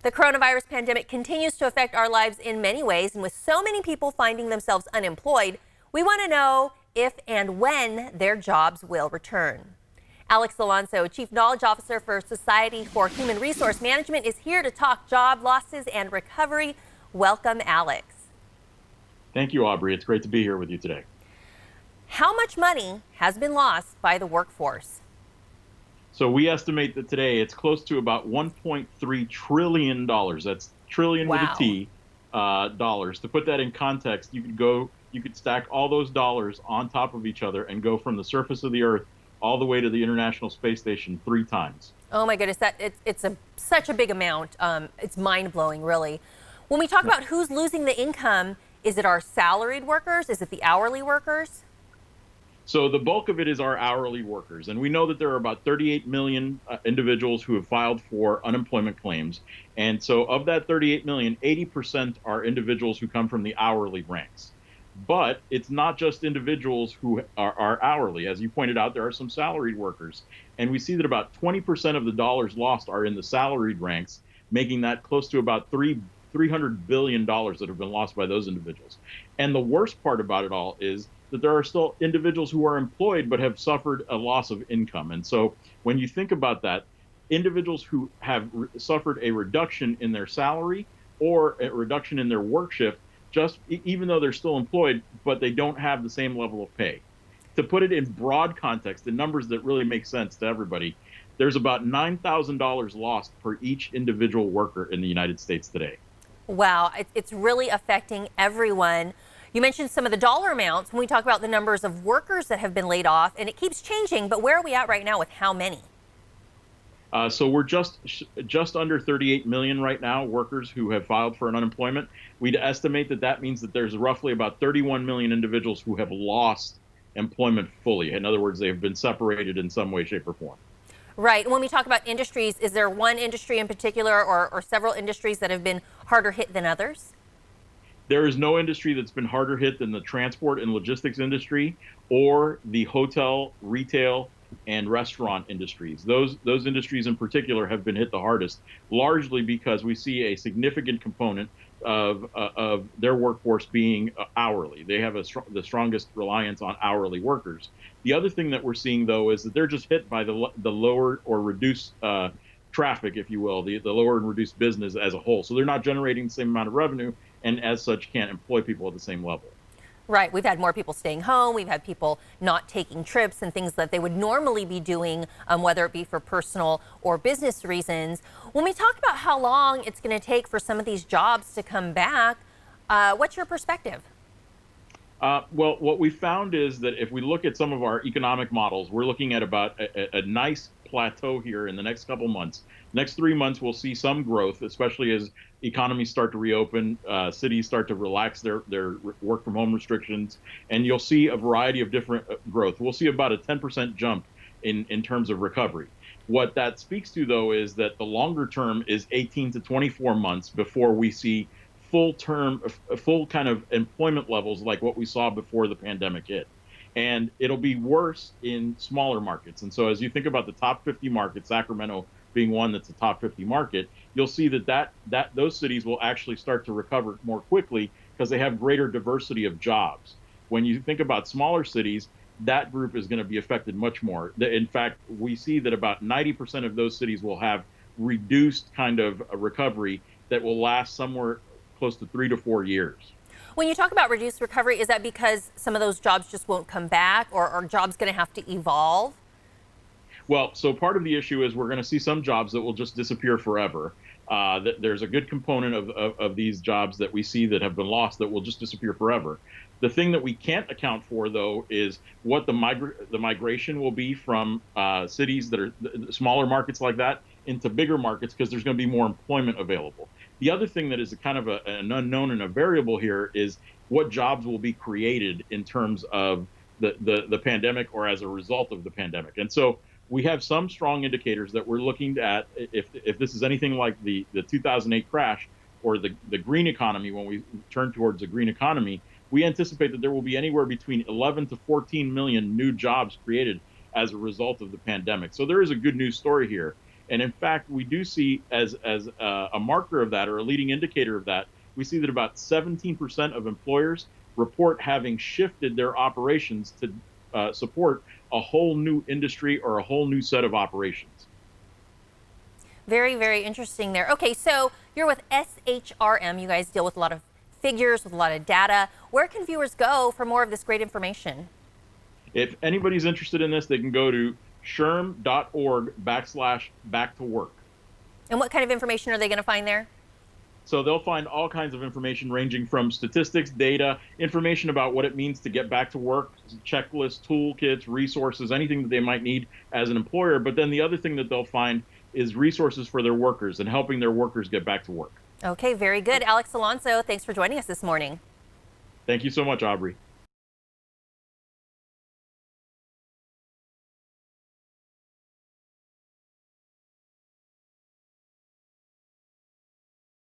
The coronavirus pandemic continues to affect our lives in many ways, and with so many people finding themselves unemployed, we want to know if and when their jobs will return. Alex Alonso, Chief Knowledge Officer for Society for Human Resource Management, is here to talk job losses and recovery. Welcome, Alex. Thank you, Aubrey. It's great to be here with you today. How much money has been lost by the workforce? So we estimate that today it's close to about $1.3 trillion. That's trillion with a T, dollars. To put that in context, you could stack all those dollars on top of each other and go from the surface of the earth all the way to the International Space Station 3 times. Oh my goodness, it's such a big amount. It's mind-blowing, really. When we talk about who's losing the income, is it our salaried workers? Is it the hourly workers? So the bulk of it is our hourly workers. And we know that there are about 38 million individuals who have filed for unemployment claims. And so of that 38 million, 80% are individuals who come from the hourly ranks. But it's not just individuals who are hourly. As you pointed out, there are some salaried workers. And we see that about 20% of the dollars lost are in the salaried ranks, making that close to about $300 billion that have been lost by those individuals. And the worst part about it all is that there are still individuals who are employed but have suffered a loss of income. And so when you think about that, individuals who have suffered a reduction in their salary or a reduction in their work shift, even though they're still employed, but they don't have the same level of pay. To put it in broad context, in numbers that really make sense to everybody, there's about $9,000 lost per each individual worker in the United States today. Wow, it's really affecting everyone. You mentioned some of the dollar amounts when we talk about the numbers of workers that have been laid off, and it keeps changing, but where are we at right now with how many? So we're just under 38 million right now, workers who have filed for an unemployment. We'd estimate that means that there's roughly about 31 million individuals who have lost employment fully. In other words, they have been separated in some way, shape, or form. Right. When we talk about industries, is there one industry in particular or several industries that have been harder hit than others? There is no industry that's been harder hit than the transport and logistics industry or the hotel, retail, and restaurant industries. Those industries in particular have been hit the hardest, largely because we see a significant component of their workforce being hourly. They have the strongest reliance on hourly workers. The other thing that we're seeing, though, is that they're just hit by the lower or reduced traffic, if you will, the lower and reduced business as a whole. So they're not generating the same amount of revenue, and as such can't employ people at the same level. Right. We've had more people staying home. We've had people not taking trips and things that they would normally be doing, whether it be for personal or business reasons. When we talk about how long it's going to take for some of these jobs to come back, what's your perspective? Well, what we found is that if we look at some of our economic models, we're looking at about a nice plateau here in the next couple months. Next 3 months, we'll see some growth, especially as economies start to reopen, cities start to relax their work from home restrictions, and you'll see a variety of different growth. We'll see about a 10% jump in terms of recovery. What that speaks to, though, is that the longer term is 18 to 24 months before we see full kind of employment levels like what we saw before the pandemic hit. And it'll be worse in smaller markets. And so as you think about the top 50 markets, Sacramento being one that's a top 50 market, you'll see that those cities will actually start to recover more quickly because they have greater diversity of jobs. When you think about smaller cities, that group is going to be affected much more. In fact, we see that about 90% of those cities will have reduced kind of a recovery that will last somewhere close to 3 to 4 years. When you talk about reduced recovery, is that because some of those jobs just won't come back, or are jobs going to have to evolve? Well, so part of the issue is we're going to see some jobs that will just disappear forever. There's a good component of these jobs that we see that have been lost that will just disappear forever. The thing that we can't account for, though, is what the migration will be from cities that are smaller markets like that into bigger markets, because there's going to be more employment available. The other thing that is a kind of an unknown and a variable here is what jobs will be created in terms of the pandemic or as a result of the pandemic. And so we have some strong indicators that we're looking at. If this is anything like the 2008 crash or the green economy, when we turn towards a green economy, we anticipate that there will be anywhere between 11 to 14 million new jobs created as a result of the pandemic. So there is a good news story here. And in fact, we do see as a marker of that, or a leading indicator of that, we see that about 17% of employers report having shifted their operations to support a whole new industry or a whole new set of operations. Very, very interesting there. Okay, so you're with SHRM. You guys deal with a lot of figures, with a lot of data. Where can viewers go for more of this great information? If anybody's interested in this, they can go to shrm.org/back to work. And what kind of information are they going to find there? So they'll find all kinds of information ranging from statistics, data, information about what it means to get back to work, checklists, toolkits, resources, anything that they might need as an employer. But then the other thing that they'll find is resources for their workers and helping their workers get back to work. Okay, very good. Alex Alonso, thanks for joining us this morning. Thank you so much, Aubrey.